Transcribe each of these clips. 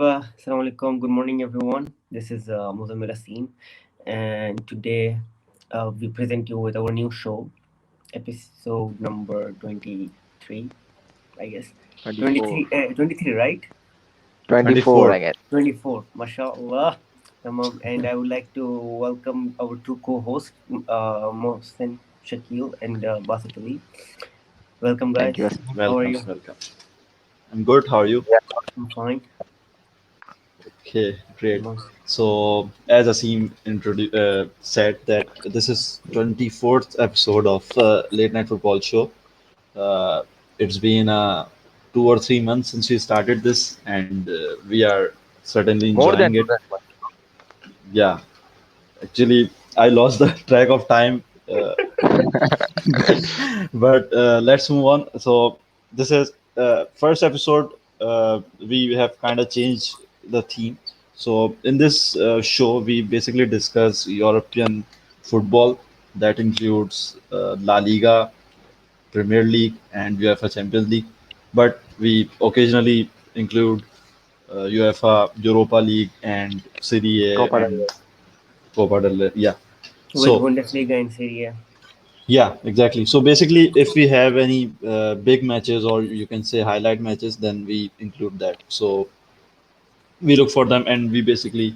Marhaba, Assalamu alaikum. Good morning, everyone. This is Mohsin Aseem, and today we present you with our new show, episode number 23, I guess. 24. 23, 23, right? 24, 24. I guess. 24, mashallah. Tamam. And I would like to welcome our two co-hosts, Mohsin Shakil and Basit Ali. Welcome, Thank guys. you, Aseem. How are Welcome, you? welcome. I'm good. How are you? Yeah. I'm fine. Okay, great. Tamam. So, as Aseem said that this is 24th episode of Late Night Football Show. Uh, it's been 2 or 3 months since we started this, and we are certainly More than enjoying two it. that much. Yeah, actually, I lost the track of time, but let's move on. So, this is first episode. We have kind of changed the theme. So, in this show, we basically discuss European football that includes La Liga, Premier League, and UEFA Champions League. But we occasionally include UEFA Europa League and Serie A Copa del and Rey. Copa del Rey. Yeah. With So Bundesliga and Serie A. yeah, exactly. So basically, if we have any big matches or you can say highlight matches, then we include that. So we look for them and we basically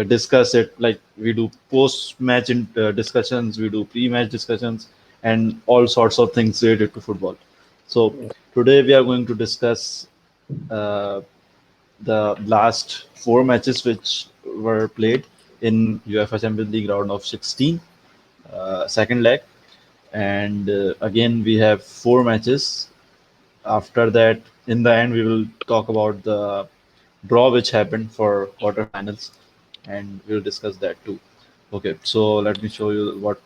discuss it. Like we do post-match discussions, we do pre-match discussions, and all sorts of things related to football. So today we are going to discuss uh, the last four matches which were played in UEFA Champions League round of 16, second leg, and again we have four matches. After that, in the end, we will talk about the draw which happened for quarterfinals, and we'll discuss that too. Okay, so let me show you what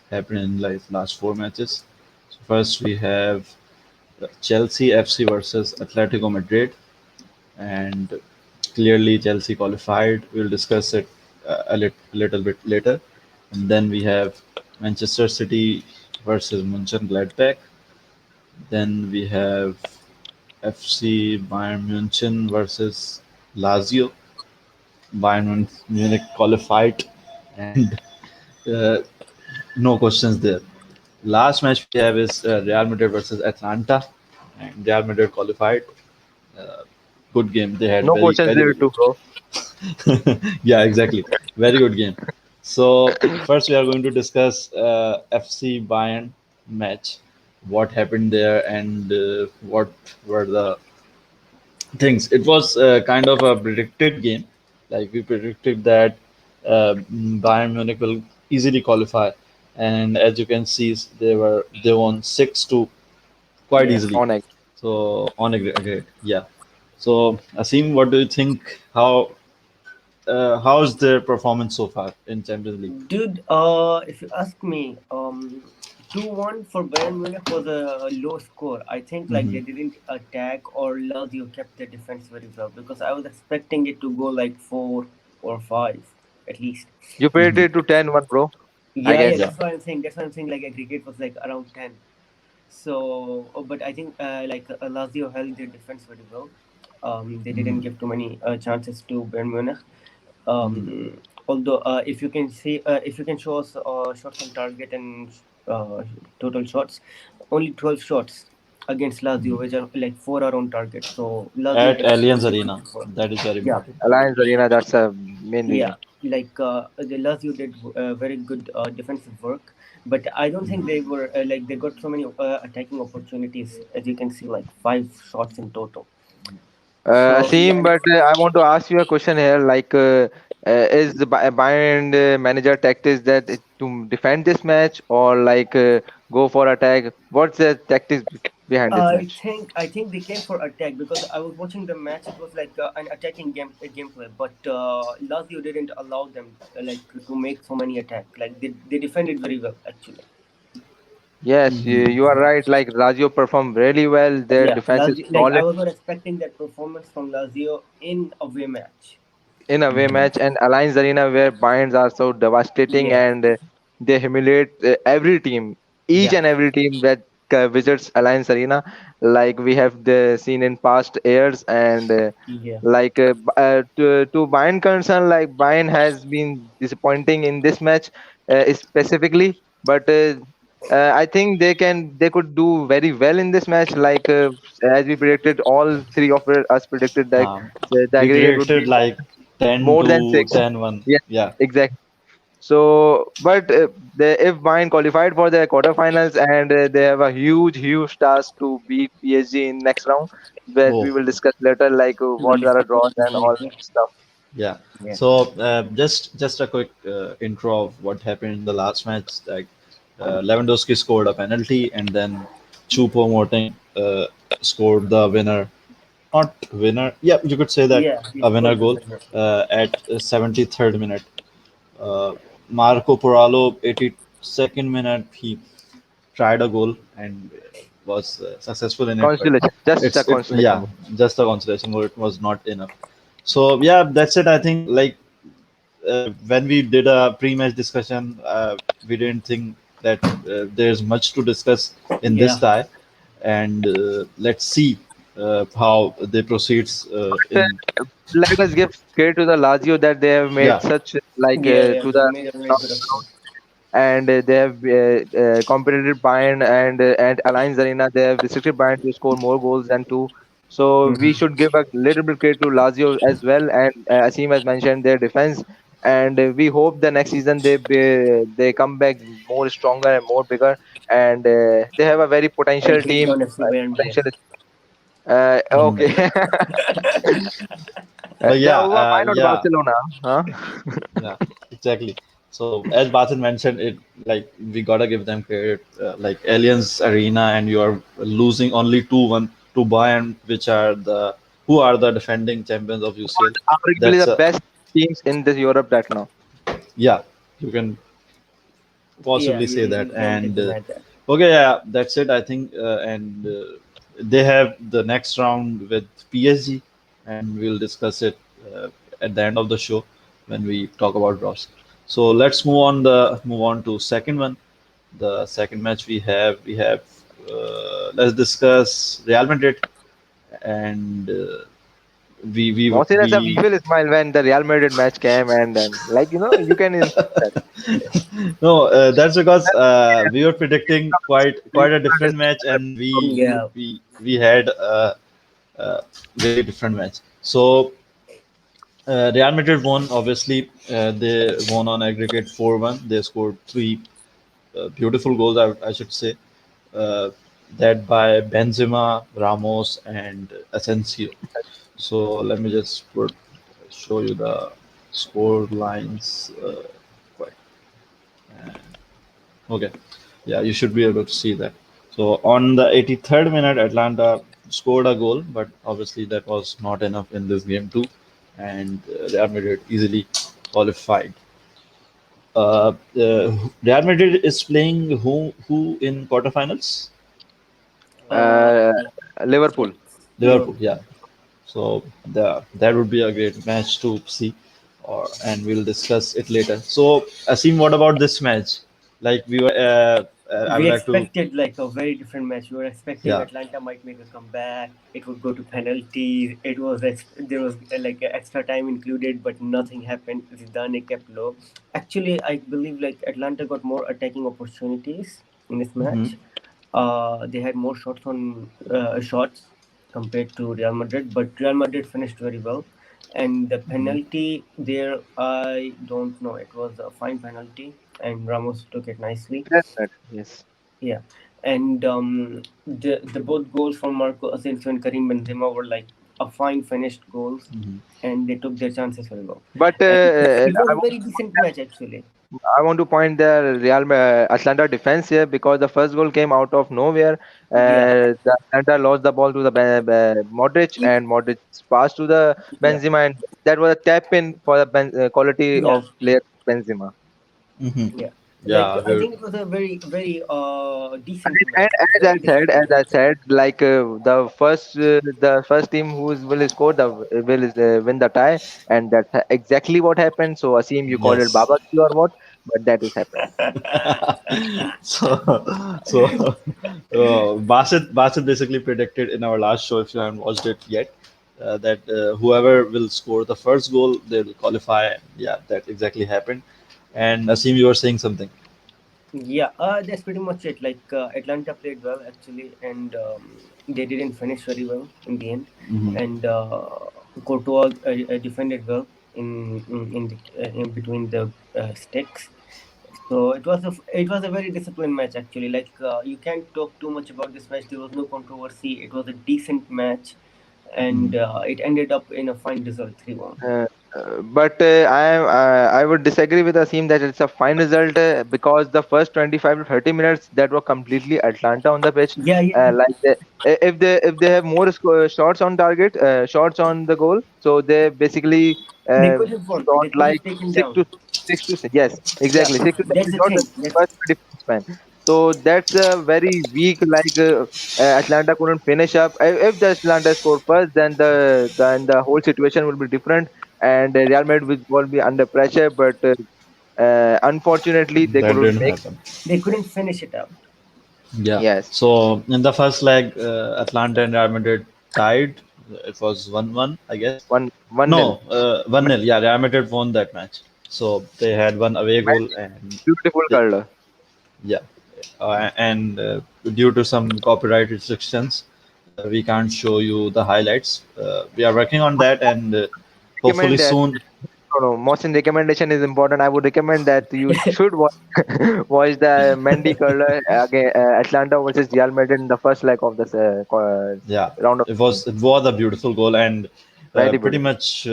happened in like last four matches. So first we have Chelsea FC versus Atletico Madrid, and clearly Chelsea qualified. We'll discuss it little bit later. And then we have Manchester City versus Mönchengladbach. Then we have FC Bayern München versus Lazio. Munich qualified, and uh, no questions there. Last match we have is Real Madrid versus Atlanta, and Real Madrid qualified. Uh, Good game. They had No questions very there good. too, bro. Yeah, exactly. Very good game. So first we are going to discuss FC Bayern match, what happened there, and what were the things. It was kind of a predicted game. Like we predicted that Bayern Munich will easily qualify, and as you can see, they won 6-2 quite Yeah. easily. On egg. So on a great, yeah. So Asim, what do you think? How's their performance so far in Champions League? Dude, if you ask me, 2-1 for Bayern Munich was a low score. I think like Hmm. they didn't attack or Lazio kept their defense very well because I was expecting it to go like 4 or 5 at least. You paid Hmm. it to 10-1, bro. I Yeah, yeah, guess. Yeah. that's what I'm saying. That's what I'm saying. Like aggregate was like around 10. So, but I think like Lazio held their defense very well. They didn't Hmm. give too many chances to Bayern Munich. Hmm. Although, if you can show us shots on target and total shots, only 12 shots against Lazio, which are like four are on target. So Lazio At did Allianz really good Arena, work. that is very Yeah, important. Alliance Arena, that's a main yeah, reason. like the Lazio did very good defensive work, but I don't think they were like they got so many attacking opportunities as you can see, like five shots in total. So yeah, Aseem, but I want to ask you a question here. Is the Bayern manager tactics that to defend this match or go for attack? What's the tactics behind this match? I think they came for attack because I was watching the match. It was like an attacking gameplay, but Lazio didn't allow them like to make so many attack. Like they defended very well actually. Yes, Hmm. you are right. Like Lazio performed really well. Their Yeah, defense is Lazio, like I solid was not expecting that performance from Lazio in away match. in away Hmm. match, and Alliance Arena where Bayerns are so devastating Yeah, and they humiliate every team, each yeah, and every team that visits Alliance Arena, like we have seen in past years. And Yeah. to Bayern concern, like Bayern has been disappointing in this match specifically, but I think they could do very well in this match. As we predicted, all three of us predicted that Um, the we aggregate would predicted be like 10 more than to six. 10-1. Yeah, Yeah. exactly. So, but if Bayern qualified for the quarterfinals, and they have a huge task to beat PSG in next round, that Oh, we will discuss later, like We'll what are the discuss draws and all later. stuff. yeah. Yeah. So just a quick intro of what happened in the last match. Like Lewandowski scored a penalty, and then Choupo-Moting scored the winner. Not winner. Yeah, you could say that Yeah, he a winner scored the goal winner. at 73rd minute. Uh, Marco Porallo, 82nd minute, he tried a goal and was successful in it, but Consolation, just a yeah, consolation. just a consolation goal. It was not enough. So yeah, that's it. I think like when we did a pre-match discussion, we didn't think that there's much to discuss in this Yeah. tie, and let's see how they proceeds But in let us give credit to the Lazio that they have made yeah. such Yeah, yeah, to they the made a very good approach. and they have competed Bayern and Alliance Arena. They have restricted Bayern to score more goals than two. So we Mhm. should give a little bit credit to Lazio as well. And Aseem has mentioned their defense, and we hope the next season they come back more stronger and more bigger. And they have a very And potential take team. down FC Bayern Munich. Potential. Okay. But yeah, Why not yeah, Barcelona? Huh? yeah, exactly. So as Batin mentioned, it like we gotta give them credit. Like Allianz Arena, and you are losing only 2-1 to Bayern, which are the who are the defending champions of UCL. Arguably That's the a best teams in this Europe right now. yeah, you can Yeah, possibly say you that. can And deny that. okay, yeah, that's it. I think, and they have the next round with PSG, and we'll discuss it at the end of the show when we talk about draws. So let's move on to second one. The second match we have. Let's discuss Real Madrid, and Mohsin has a we evil smile when the Real Madrid match came, and then, like, you can insist that. no, that's because we were predicting quite a different match, and Yeah. we had a very different match. So Real Madrid won. Obviously, they won on aggregate 4-1. They scored three beautiful goals, I should say, uh, led by Benzema, Ramos, and Asensio. So let me just show you the score lines. Quite. Okay. Yeah, you should be able to see that. So on the 83rd minute, Atlanta scored a goal, but obviously that was not enough in this game too, and Real Madrid easily qualified. Real Madrid is playing who in quarterfinals? Uh, Liverpool. Liverpool. Liverpool. Yeah. So that would be a great match to see, or and we'll discuss it later. So Asim, what about this match? Like we were, I We would like to, expected like a very different match. We were expecting yeah. Atlanta might make a comeback. It would go to penalties. There was like extra time included, but nothing happened. Zidane kept low. Actually, I believe like Atlanta got more attacking opportunities in this Mhm. match. They had more shots compared to Real Madrid, but Real Madrid finished very well. And the Mhm. penalty there, I don't know. It was a fine penalty, and Ramos took it nicely. That's right. Yes. Yeah, and the both goals from Marco Asensio and Karim Benzema were like a fine finished goals, Mhm. and they took their chances very well. But And it was a very decent match actually. I want to point the Atlanta defense here, because the first goal came out of nowhere. Yeah, The Atlanta lost the ball to the Modric, E- and Modric passed to the yeah, Benzema, and that was a tap in for the quality yeah, of player Benzema. Mhm. yeah. Like Yeah, I we're, think it was a very decent And match, very decent as match. I said, like the first team will score will win the tie, and that's exactly what happened. So Asim, you called it yes. barbecue or what? but that is happened. So Basit basically predicted in our last show, if you haven't watched it yet, that whoever will score the first goal, they will qualify. Yeah, that exactly happened. And Aseem, you were saying something. Yeah, that's pretty much it. Like Atlanta played well actually, and they didn't finish very well in the end. Hmm. And Courtois defended well in between the sticks. So it was a very disciplined match actually. Like you can't talk too much about this match. There was no controversy. It was a decent match, Hmm. and it ended up in a fine result, 3-1. Uh, but I would disagree with Aseem that it's a fine result because the first 25 to 30 minutes that were completely Atlanta on the pitch. Yeah, yeah. If they have more shots on target, shots on the goal, so they basically They uh, could have won. shot They could like have taken six to down. yes, Yeah, exactly, 6 to 7 that's the shots thing. That's first 25 span. So that's a very weak. Atlanta couldn't finish up. If the Atlanta scored first, then the whole situation will be different, and Real Madrid will be under pressure. But unfortunately, they That couldn't didn't make. happen. they couldn't finish it out. Yeah. Yes, So in the first leg, Atlanta and Real Madrid tied. It was 1-1, I guess. one nil. No, 1-0. Yeah, Real Madrid won that match. So they had one away goal, and Beautiful they, color. yeah, and due to some copyright restrictions, we can't show you the highlights. We are working on that, and hopefully Recommend that. soon. No, no, Mohsin recommendation is important. I would recommend that you should watch watch the Mendy Curler again, Atlanta versus Real Madrid in the first leg of this Yeah, round of it was a beautiful goal, and very pretty beautiful. much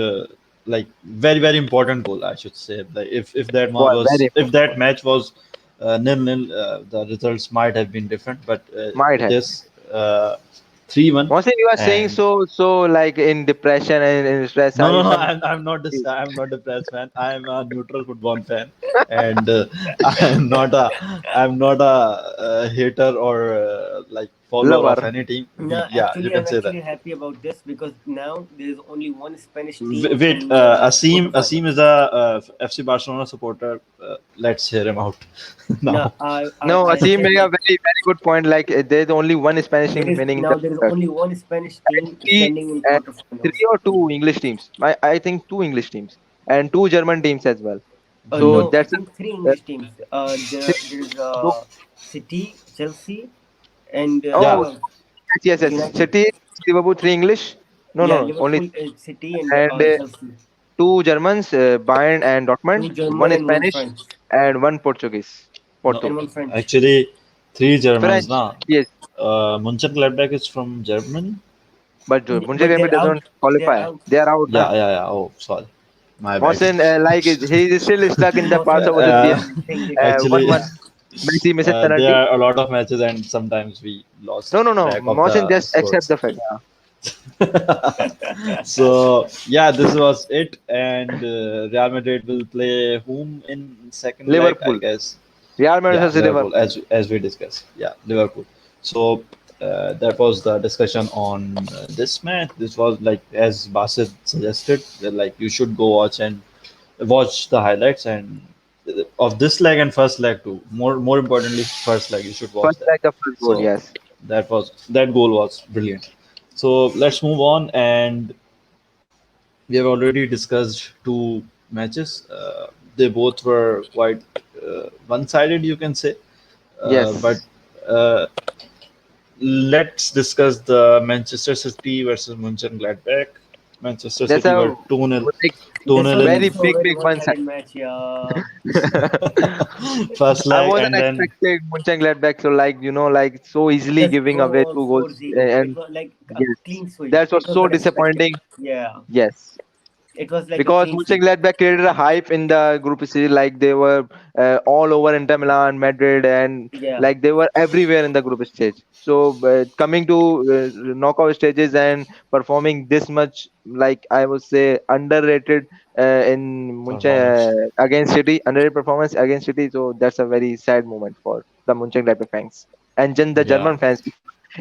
like very important goal, I should say. Like if that Well, very if important. that match was 0-0, the results might have been different, but Might it have. is 3-1. Mohsin, you are saying And so like in depression and in stress. no, Are no, you no. some? I'm not depressed, man. I'm a neutral football fan, and I'm not a hater or like follower of Lover? any team. No, Yeah, you I'm can say that. actually happy about this because now there is only one Spanish team Wait, in the Aseem is quarterfinals. a FC Barcelona supporter. Let's hear him out Now now. No, I Aseem said made a like very good point. Like there's only one Spanish team winning the there is only one Spanish team three, standing in uh, quarterfinals. three or two English teams. I think two English teams and two German teams as well. So No, I that's think three uh, English teams. There is two. City, Chelsea, and Yeah, who Oh, else? yes. United. City, Liverpool, three English. No, Yeah, no, no, only Liverpool, City, and and Chelsea. two Germans, Bayern and Two Dortmund, German one and one Spanish French, and one Portuguese. no, and Porto. one French. actually, three Germans French, now. yes, Mönchengladbach is from Germany. but But Mönchengladbach they're doesn't out. They're qualify. out. They are out Yeah, now. yeah, yeah. Oh, sorry, my bad. Mohsen, he is still stuck in the Barca Mohsen, versus Uh, Real. think they can One actually, one. qualify. Messi misses there penalty. are a lot of matches, and sometimes we lost No. track of Mohsen the just accept scores. the fact. So yeah, this was it, and Real Madrid will play whom in second leg, I Liverpool. guess. Real Madrid Yeah, versus Liverpool, Liverpool. as we discussed. Yeah, Liverpool. So that was the discussion on this match. This was like as Basit suggested, that, like you should go watch and watch the highlights and of this leg and first leg too. More importantly, first leg you should watch First that. leg, the first goal. So Yes. that goal was brilliant. So let's move on, and we have already discussed two matches. They both were quite one-sided, you can say. But Yes. uh, let's discuss the Manchester City versus Mönchengladbach. Manchester That's City a were 2-0, like, This 2-0 was in very also a big, very big one side. one-sided match. Yeah. first I leg, wasn't and then expecting Mönchengladbach to like so easily Just giving go away on two goals. 4-0. It And was like a yes, clean sweep. that was It was so unexpected. disappointing. Yeah. Yes. It was like a Because clean sweep. Mönchengladbach created a hype in the group stage, like they were all over Inter Milan, Madrid, and Yeah. like they were everywhere in the group stage. So coming to knockout stages and performing this much, like I would say, underrated in performance. against City, underrated performance against City. So that's a very sad moment for the Mönchengladbach fans and then the Yeah. German fans.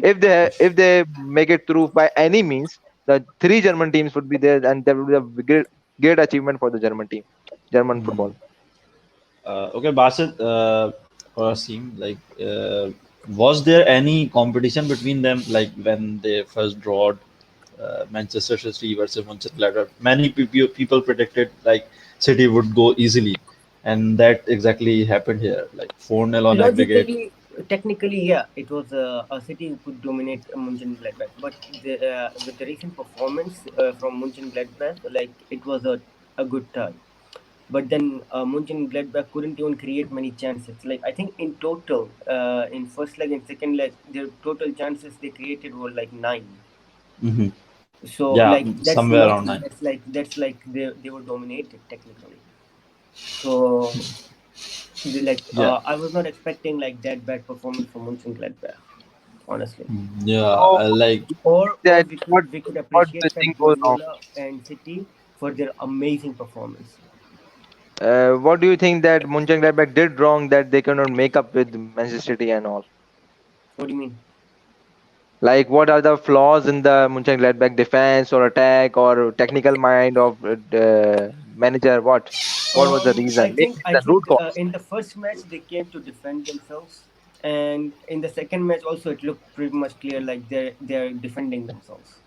If they make it through by any means, the three German teams would be there, and that would be a great achievement for the German team, German Hmm. football. Okay, Basit, or Aseem, like, was there any competition between them, like when they first drawed Manchester City versus Mönchengladbach? Many people predicted like City would go easily, and that exactly happened here, like 4-0 on aggregate. Logically, technically, yeah, it was a City who could dominate Mönchengladbach, but with the recent performance from Mönchengladbach, like it was a good tie. But then Mönchengladbach couldn't even create many chances. Like I think in total, in first leg and second leg, their total chances they created were like nine. Hmm. So Yeah, like that's somewhere around nothing. nine. That's like they were dominated technically. So like Yeah. I was not expecting like that bad performance from Mönchengladbach, honestly. Yeah, So I like. Or that we could what do you appreciate Pep think goes wrong? Guardiola and City for their amazing performance. What do you think that Mönchengladbach did wrong that they cannot make up with Manchester City and all? What do you mean? Like, what are the flaws in the Mönchengladbach defense or attack or technical mind of the manager? What was the I reason? Maybe think the root cause. in the first match they came to defend themselves, and in the second match also it looked pretty much clear like they're defending themselves.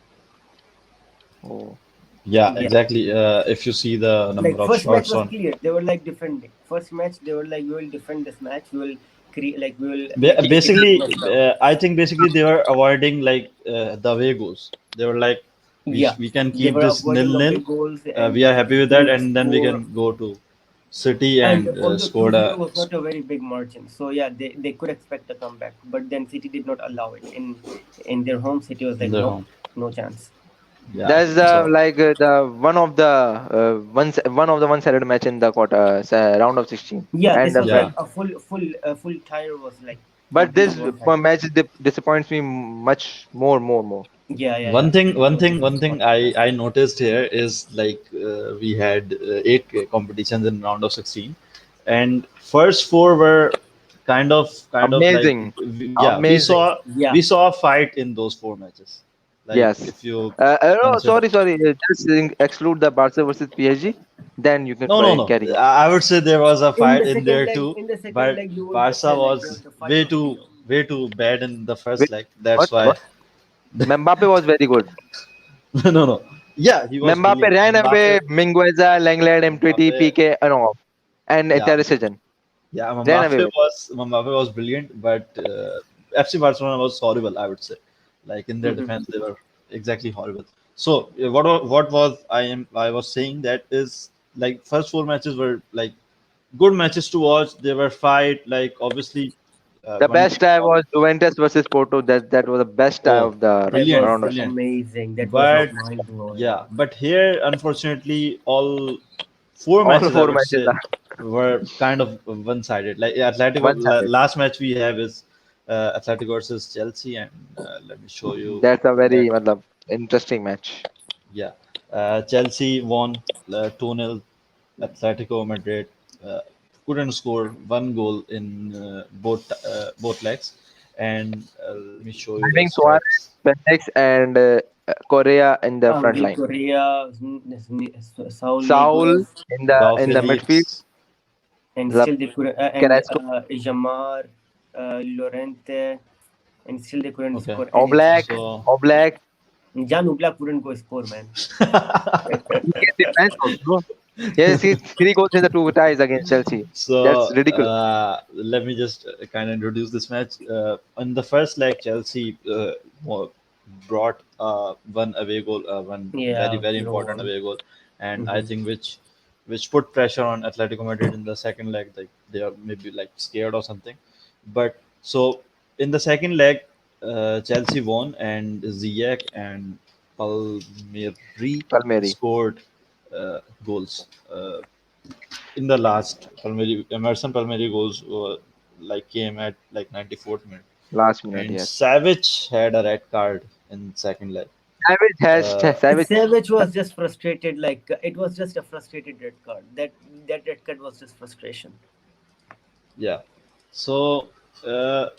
Oh, Yeah, Yeah, exactly. If you see the number like of first match shots was on. clear. They were like defending. First match they were like we will defend this match. We will create like we will make it Basically, mess up. I think basically they were avoiding like the away goals. They were like, Yeah, we can they keep were this nil avoiding nil. away goals We and are happy with they that, will and then we score. can go to City And and although scored 2-0 a. was not a very big margin, so yeah, they could expect a comeback. But then City did not allow it. In their home, City was In like, their nope, home. no chance. Yeah. that's the So like the one of the one-sided match in the round of 16 Yeah, and this the was yeah. like a full tire was like but completely this one-sided. match disappoints me much more. Yeah. It was One thing disappointing. I noticed here is like we had eight competitions in round of 16, and first four were kind of like Amazing, yeah, amazing. Yeah, we saw a fight in those four matches. Like Yes. if you No, consider. sorry. Just exclude the Barca versus PSG. Then you can No. carry on. I would say there was a fight in there too, in the second but leg, you will just Barca say like there was was a fight was real. way too bad in the first Wait, leg. That's what? why. Mbappe was very good. No. Yeah, he was Mbappe brilliant. ran away. Mbappe, Mingueza, Lenglet, MTT, Mbappe, PK, and all. And yeah, Ter Stegen yeah. ran away with. Mbappe was brilliant, but FC Barcelona was horrible. I would say, like in their Mhm. defense, they were exactly horrible. So what was I was saying that is like first four matches were like good matches to watch. They were fight like obviously The one best team tie was was Juventus versus Porto. That was the best tie oh of the That was brilliant round of. brilliant. amazing. That was like But mind yeah, blowing. but here unfortunately all four All matches I four would matches say are were kind of one-sided. Like Atletico, one-sided. last match we have is Atletico versus Chelsea, and let me show you That's a that. very interesting match. Yeah, Chelsea won 2-0. Atletico Madrid uh, couldn't score one goal in both legs, and let me show you the Having Suarez, stats. Pendex, and Correa in the front line. Victoria, Saul Saul Niguez, in Joao the midfield. Felix. and La still they couldn't, and Carrasco, Jamar, Lorente, and still they couldn't Okay, score anything. Oblak, so Oblak. Jan Oblak couldn't go score, man. He can defense also. Yes, he's three goals in the two ties against Chelsea. That's So ridiculous. let me just kind of introduce this match. In the first leg, Chelsea brought one away goal, one Yeah, very zero important one. away goal, and I Mm-hmm. think which put pressure on Atletico Madrid in the second leg. Like they are maybe like scared or something. But so in the second leg, Chelsea won, and Ziyech and Palmieri Palmieri. scored goals. In the last Emerson Palmieri goals like came at like 94th minute, Last minute, and yes. Savage had a red card in second leg. Uh, Savage. Savage was just frustrated. Like it was just a frustrated red card. That red card was just frustration. yeah. So, uh,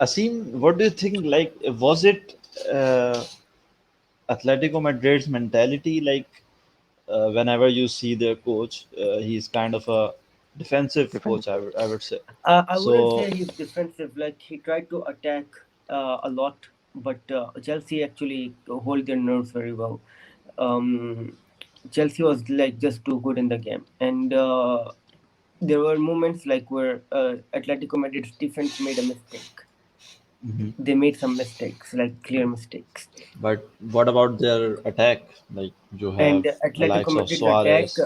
Asim, what do you think? Like, was it Atletico Madrid's mentality? Like, whenever you see their coach, he's kind of a defensive Defensive. coach, I would say. I wouldn't So say he's defensive. Like he tried to attack a lot, but Chelsea actually hold their nerves very well. Um, Chelsea was like just too good in the game, and there were moments like where Atletico Madrid's defense made a mistake. mhm. They made some mistakes, like clear mistakes. But what about their attack? Like you And have the Atletico likes of Madrid's attack, Suarez.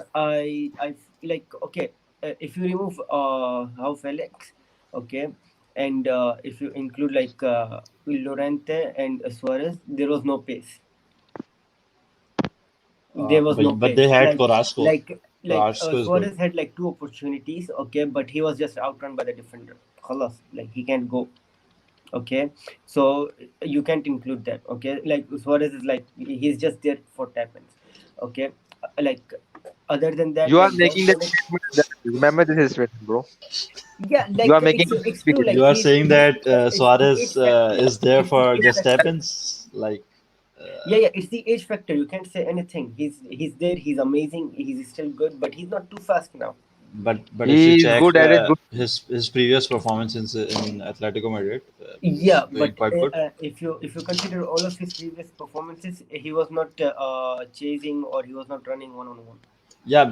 like okay, if you remove how Felix, okay, and if you include like Lorente and Suarez, there was no pace. There was no But they pace. had Carrasco. Carrasco is good. Suarez had like two opportunities, okay, but he was just outrun by the defender. Khalas, like he can't go. Okay, so you can't include that. Okay, like Suarez is like he's just there for tap-ins. Okay, like other than that, You are like Joao making the Felix, statement that remember this statement, bro. yeah, You like are making it's a true. Like You are saying he's that it's the age Suarez factor. is there It's the for age just factor. happens. Like, Yeah, yeah, it's the age factor. You can't say anything. He's there. He's amazing. He's still good, but he's not too fast now. but if you He is check good at it. Good. his previous performance in Atletico Madrid, he's Yeah, doing but quite good. if you consider all of his previous performances, he was not chasing or he was not running one on one. Yeah,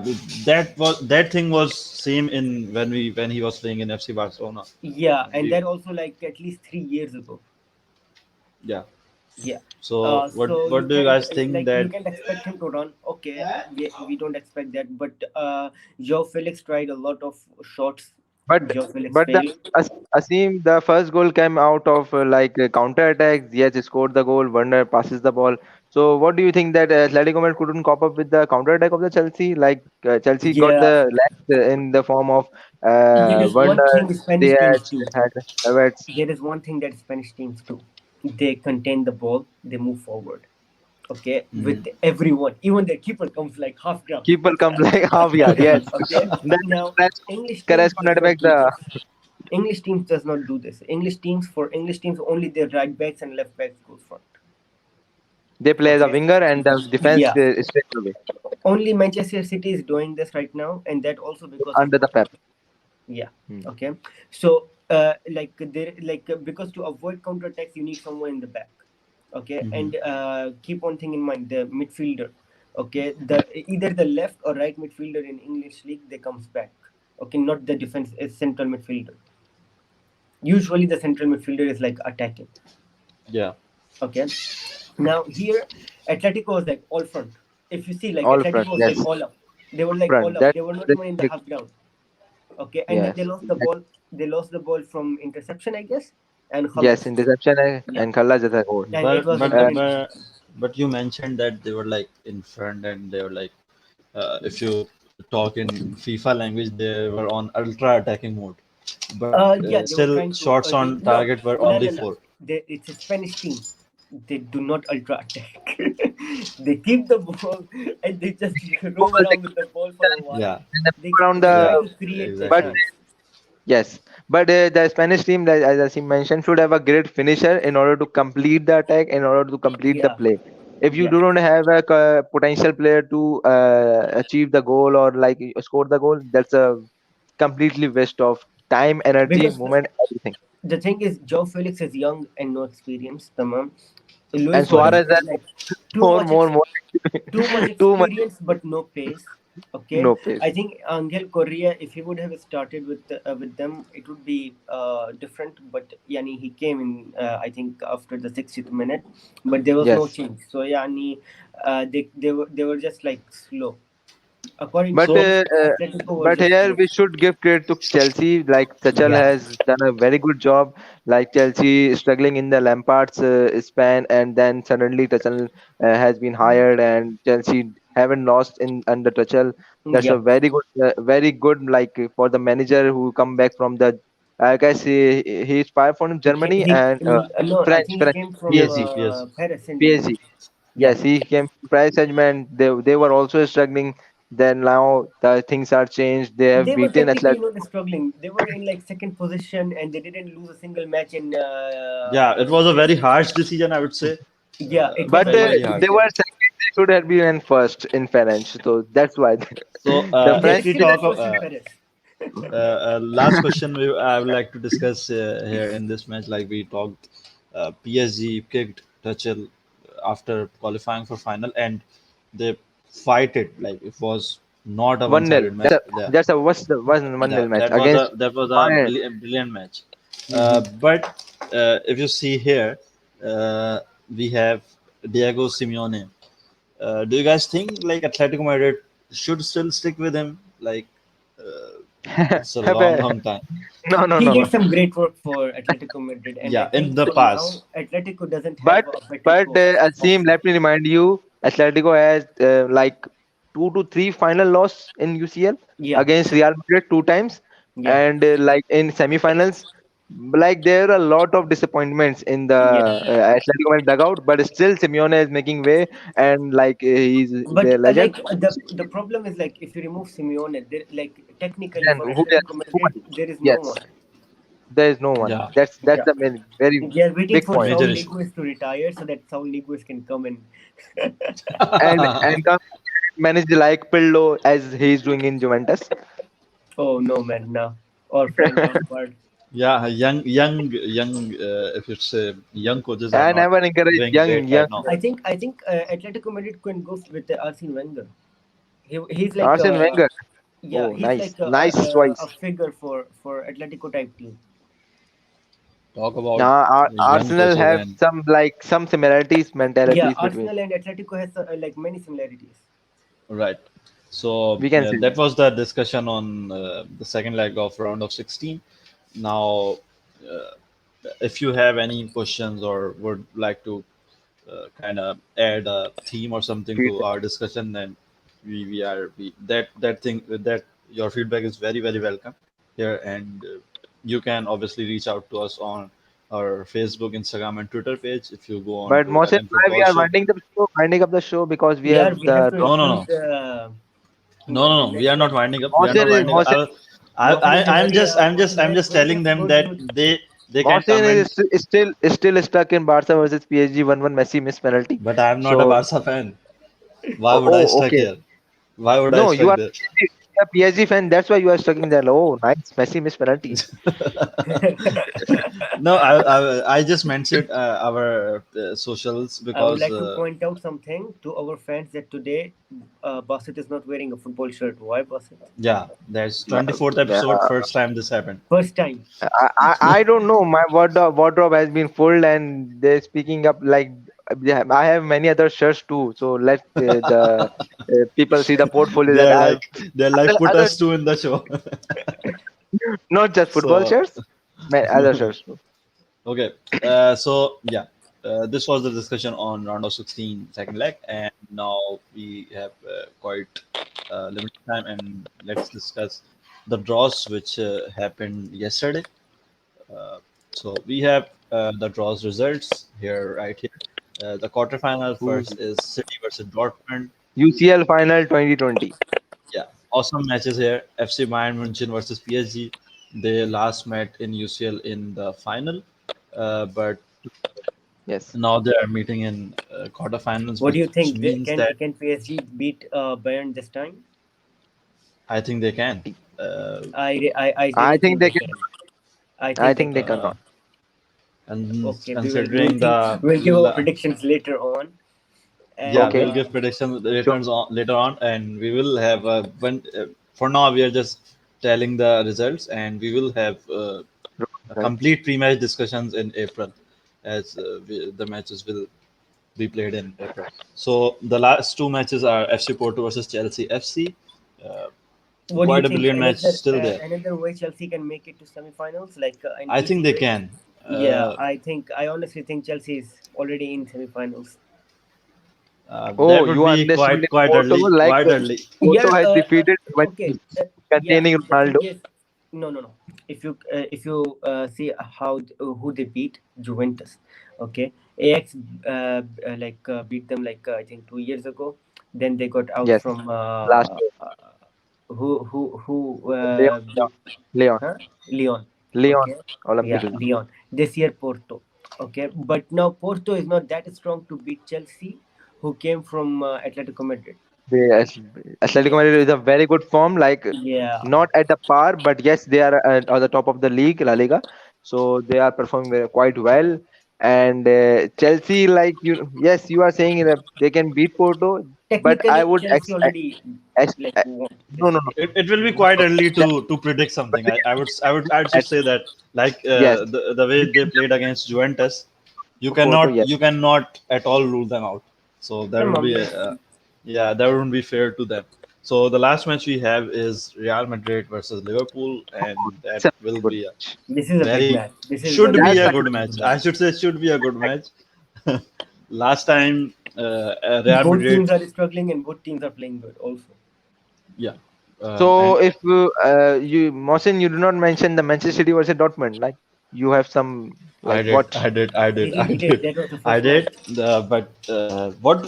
that thing was same in when he was playing in FC Barcelona. Yeah, and We, that also like at least 3 years ago. yeah. Yeah. So So you what do you can't guys think like you that? can't expect him to run. Okay, we don't expect that. But Joe Felix tried a lot of shots. But Joe Felix but the failed. Aseem, the first goal came out of counter attacks. Yes, he scored the goal. Werner passes the ball. So what do you think that Atletico Madrid couldn't cope up with the counter attack of the Chelsea? Like Chelsea got Yeah, the lack in the form of there is one Werner, thing Spanish teams Diaz, do. had Havertz. There is one thing that Spanish teams do. They contain the ball. They move forward. Okay, Mhm. with everyone. Even the keeper comes like half ground. Keeper comes like half yard. Yes. Okay, Then now Carrasco English teams Carrasco does net back not do the. this. English teams does not do this. English teams only their right backs and left backs goes front. They play the Okay, winger and the defense yeah. is straight away Only Manchester City is doing this right now, and that also because of under the pep. Guardiola. Yeah. Hmm. Okay. So like there like because to avoid counter attacks, you need someone in the back. Okay, Mhm. and keep one thing in mind: the midfielder. Okay, the either the left or right midfielder in English league they comes back. Okay, not the defense central midfielder. Usually the central midfielder is like attacking. Yeah. Okay. Now here, Atletico was like all front. If you see, like All Atletico front. was like Yes. all up. They were like Front. all up. That They were not that even in the half ground. Okay, and then they yes. lost the ball. They lost the ball from interception, I guess, and Yes, Khalas. interception Yeah, and Khalla Jata goal. and it was But in the Uh, but you mentioned that they were like in front and they were like if you talk in FIFA language, they were on ultra attacking mode. But yeah, they were still, trying to. shots on No, target were no, only no, no. four. It's a Spanish team. They do not ultra attack. They keep the ball and they just move roam the around with the ball for a while. Yeah, and then They move around they the. try yeah, to create the But exactly. chance. yes, but the Spanish team, like, as he mentioned, should have a great finisher in order to complete the attack, in order to complete the Yeah, play. If you yeah. do not have a potential player to achieve the goal or like score the goal, that's a completely waste of time, energy, Because moment, everything. the thing is, Joe Felix is young and no experience. Tamam. Luis And Suarez Suarez is has like too more, much more, more, too much too much, experience but no pace. Okay, no pace. I think Angel Correa, if he would have started with them, it would be different. But Yani he came in, I think after the 60th minute, but there was no Yes. change. So Yani, they were just like slow. According to But So me, uh, uh, Atletico was but just here slow. we should give credit to Chelsea. Like Tuchel Yeah, has done a very good job. Like Chelsea struggling in the Lampard's span, and then suddenly Tuchel has been hired, and Chelsea haven't lost in under Tuchel. That's a yeah. very good like for the manager who come back from the. I guess he's fired from Germany and No, I think he French came from PSG, PSG. PSG. Paris Saint Germain. PSG. Yeah, Yes, he came from Paris Saint-Germain. They were also struggling. Then now the things are changed. They have they were beaten technically Athletic. not struggling. They were in like second position and they didn't lose a single match in yeah, it was a very PSG. harsh decision, I would say. Yeah, it was But a Very harsh very they harsh. were decision. second. They should have been in first in French. So that's why So the They French if we still didn't. talk first in Paris. Last question I would like to discuss here in this match. Like we talked, PSG kicked Tuchel after qualifying for final, and they fight it like it was not a 1-0. one-sided match. Yeah, That's a what's the 1-0 match against that was a Bayern. brilliant match. Hmm. But if you see here, uh, we have Diego Simeone. Do you guys think like Atletico Madrid should still stick with him? Like it's a long time. No, no, He no, did no. some great work for Atletico Madrid, and I Yeah, in think the so now past. Atletico doesn't have But a better Aseem, option. let me remind you, Atletico has like 2 to 3 final loss in UCL Yeah, against Real Madrid 2 times, yeah, and like in semi-finals, like there are a lot of disappointments in the yeah. Atletico Madrid dugout, but still Simeone is making way, and like he's But the legend. like the problem is like if you remove Simeone, there like technically Then for who else? Atletico Madrid there is no Yes, one. there is no one. Yeah, That's Yeah, the main, very they are waiting big for point. Saul major issue. Niguez to retire so that Saul Niguez can come in. And come manage like Pirlo as he's doing in Juventus. Oh no, man, no. Or Frank Lampard. Yeah, young. If you say young coaches are I not never encourage doing young great right young now. I think Atletico Madrid can go with Arsene Wenger. He's like Arsene Wenger. yeah, Oh, he's nice, like nice a choice. figure for Atletico type team. Talk about young Arsenal coaches have and some similarities, Yeah, mentalities between. Arsenal and Atletico has like many similarities. right. So We can say that was the discussion on the second leg of round of 16. Now, uh, if you have any questions or would like to kind of add a theme or something to that. our discussion, then that thing that your feedback is very welcome here, and you can obviously reach out to us on our Facebook, Instagram, and Twitter page. If you go on But to Mohsin, LN why we Football are Show, winding up the show because we Yeah, have we have the to no, no, include no, the we are next not match. winding up. We are not Mohsin winding up. Mohsin Mohsin is a very I'm just very telling them good that youth. they can Mohsin comment, is still stuck in Barca versus PSG 1-1 Messi missed penalty. but I'm not a So Barca fan. Why would I stuck okay. here? Why would I No, stuck there? you are PSG fan. That's why you are stuck in there. Oh, nice. Messi missed penalty. No, I just mentioned our socials I would because like to point out something to our fans that today Basit is not wearing a football shirt. Why Basit? yeah, that's Uh, 24th uh, episode. First time this happened. First time. I don't know. My wardrobe has been full, and they're speaking up like yeah, I have many other shirts too. So let the people see the portfolio that They're I have. like they're like put Other us two in the show. not just football So shirts, other shirts too. okay, so yeah, this was the discussion on round of 16 second leg, and now we have quite limited time, and let's discuss the draws which happened yesterday. Uh, so we have the draws results here, right here. The quarterfinal first Mhm. is City versus Dortmund. UCL final 2020. Yeah, awesome matches here. FC Bayern München versus PSG. They last met in UCL in the final, but Yes. now they are meeting in quarterfinals, What do you which think? means that Can PSG beat Bayern this time? I think they can. Uh, I I really think think they they can. can. I I think they think they can. uh, cannot. and Okay, considering the we'll give our predictions later on. yeah, And Okay. we'll give predictions Sure. later on, and we will have when for now we are just telling the results, and we will have a Right. complete pre-match discussions in April, as the matches will be played in April. So the last two matches are FC Porto versus Chelsea FC. Uh, what do you Quite a think? brilliant match still there. Another way Chelsea can make it to semifinals, like an I think easy they way? can. Yeah, Uh, I honestly think Chelsea is already in semifinals. that Oh, would you are be underestimating quite Porto early. like Quite early. Porto Yeah. has defeated Okay. Juventus Yeah. containing The thing Ronaldo. is, no. If you see who they beat Juventus, okay, AX beat them like I think 2 years ago. Then they got out Yes. from Last year. who Leon. beat Leon. huh? Leon. Leon. Okay, Olympic yeah, Leon. Leon. This year Porto. Okay, but now Porto is not that strong to beat Chelsea, who came from Atletico Madrid. Yes, Atletico Madrid is a very good form, like Yeah. not at the par, but yes, they are at the top of the league, La Liga. So they are performing quite well. And Chelsea, like you, yes, you are saying that they can beat Porto, but I Technically, would Chelsea already like won no, this no, game. It will be quite early to predict something. I should say that like yes, the way they played against Juventus, Porto, yes. you cannot at all rule them out. So that Come would on, be let's see. yeah, that wouldn't be fair to them. So the last match we have is Real Madrid versus Liverpool, and that It's a will good be a match. This is a big very match. This is should gonna be That's be a a a good big match. I match. should say should be a good match. Last time Real Both Madrid, teams are struggling and both teams are playing good also. yeah, so and if you, Mohsin, you do not mention the Manchester City versus Dortmund, like you have some like what? He did. That was the I first match. did. But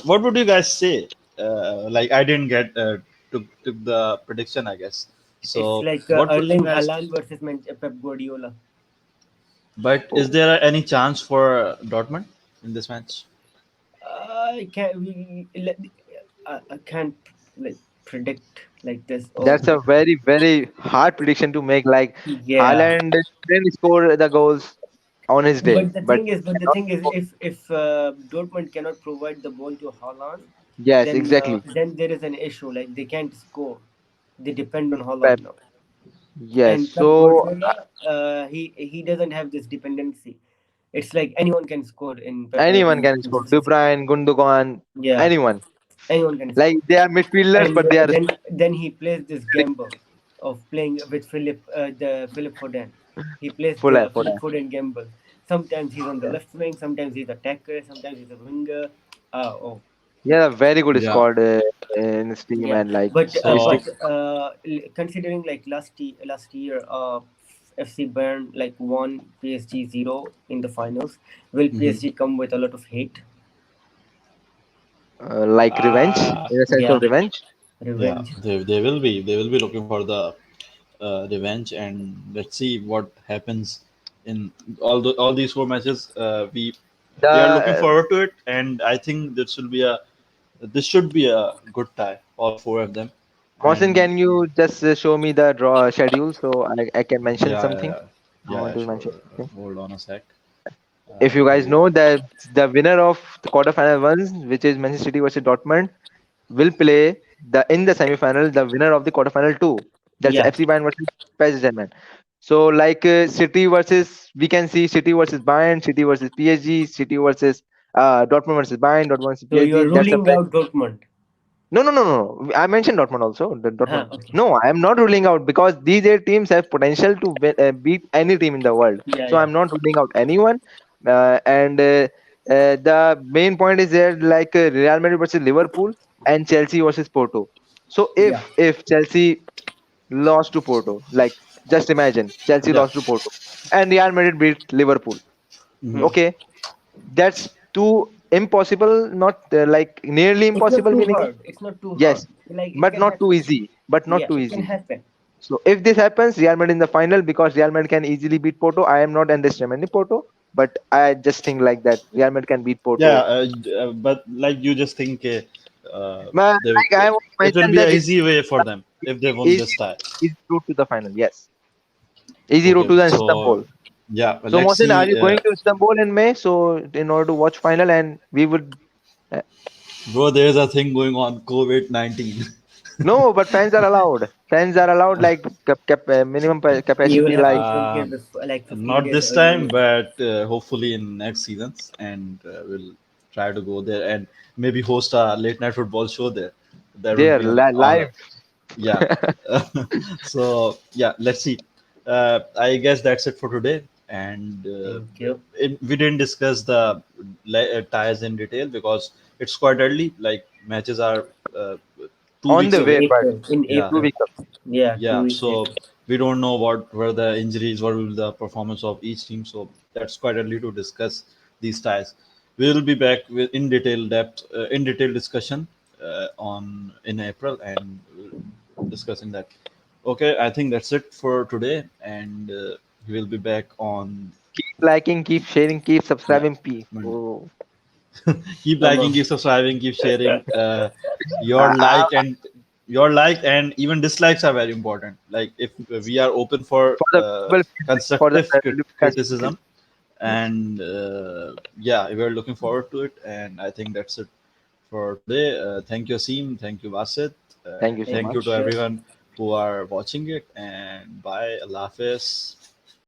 what would you guys say? Like I didn't get took the prediction, I guess. It's So like what would you Erling guys? Haaland versus Pep Guardiola. But is Oh, there any chance for Dortmund in this match? I can't. I can't like predict like this. Oh, that's a very very hard prediction to make. Like yeah. Haaland can score the goals on his day, but But the cannot thing is, score. if Dortmund cannot provide the ball to Haaland, Yes, exactly. then there is an issue. Like they can't score. They depend on Pep. Haaland now. Yes, And Pep so Guardiola, he doesn't have this dependency. It's like anyone can score in anyone can score. Manchester De City. Bruyne, Gundogan, Yeah, anyone. anyone can Like score. they are midfielders, And but they are then he plays this gamble of playing with Philip Foden. He plays full the effort. Philip Foden gamble. Sometimes he's on the left wing, sometimes he's a attacker, sometimes he's a winger. Oh, Yeah, very good Yeah. squad in his team, yeah. and like his team. So Considering like last year, FC Bayern like won PSG 0 in the finals. Will mhm. PSG come with a lot of hate? Like revenge, uh, in a sense of Yeah, revenge. yeah, revenge. they will be looking for the revenge, and let's see what happens in all these four matches. We are looking The forward to it, and I think this should be a good tie, all four of them. Mohsin, And can you just show me the draw schedule so I can mention yeah, something? I want to sure. mention something. Hold on a sec. If you guys Hold know that the winner of the quarterfinal ones, which is Manchester City versus Dortmund, will play the in the semi-final the winner of the quarterfinal two. That's Yeah. FC Bayern versus PSG German. So like City versus we can see City versus Bayern, City versus PSG, City versus Dortmund versus Bayern, Dortmund versus So you are PSG. That's a ruling very out Dortmund. no, no, no, no, no. I mentioned Dortmund also. The Dortmund. Okay. No, I am not ruling out because these eight teams have potential to beat any team in the world. Yeah, So yeah. I'm not ruling out anyone. And the main point is there like Real Madrid versus Liverpool and Chelsea versus Porto. So Yeah. if Chelsea lost to Porto, like just imagine Chelsea yeah. lost to Porto and Real Madrid beat Liverpool. Mhm. Hmm. Okay, that's too impossible. Not like nearly It's not impossible. too Meaning hard. It's not too hard. yes, Like it but can not too happen. easy. But not Yeah, too it can easy. happen. So if this happens, Real Madrid in the final because Real Madrid can easily beat Porto. I am not understanding Porto, but I just think like that Real Madrid can beat Yeah, Porto. but like you just think But they, like I want to it will mention be that an it easy way for them if they won is this tie. easy route to the final. Yes, easy route Okay, to the so Istanbul. yeah, So let's Mohsin, are see. you going to Istanbul in May? So in order to watch final, and we would. Uh, Bro, there is a thing going on, COVID-19. no, but fans are allowed. Fans are allowed like minimum You will capacity have to like come here uh, before, like 15 Not days this time, earlier. but hopefully in next seasons, and we'll try to go there and maybe host a late night football show there. That would there be an honor. live. Yeah. So yeah, let's see. I guess that's it for today, and Thank you. we didn't discuss the ties in detail because it's quite early. Like matches are uh, two On weeks the In way, away. but April. In Yeah, two April. weeks. Yeah, two yeah. weeks So April. we don't know what were the injuries, what will the performance of each team. So that's quite early to discuss these ties. We will be back with in detail discussion on in April, and discussing that. Okay, I think that's it for today, and we will be back on Keep liking, keep sharing, keep yeah subscribing. Peace. Monday. Oh. Keep No, liking, no. keep subscribing, keep sharing. I, Your I, like and your like and even dislikes are very important. Like if we are open for for the valuable feedback, for the constructive valuable constructive. criticism, Yes. and yeah, we're looking forward to it. And I think that's it for today. Thank you, Aseem. Thank you, Basit. Thank you so Thank Thank you much. to you. everyone who are watching it. And bye. Allah Hafiz.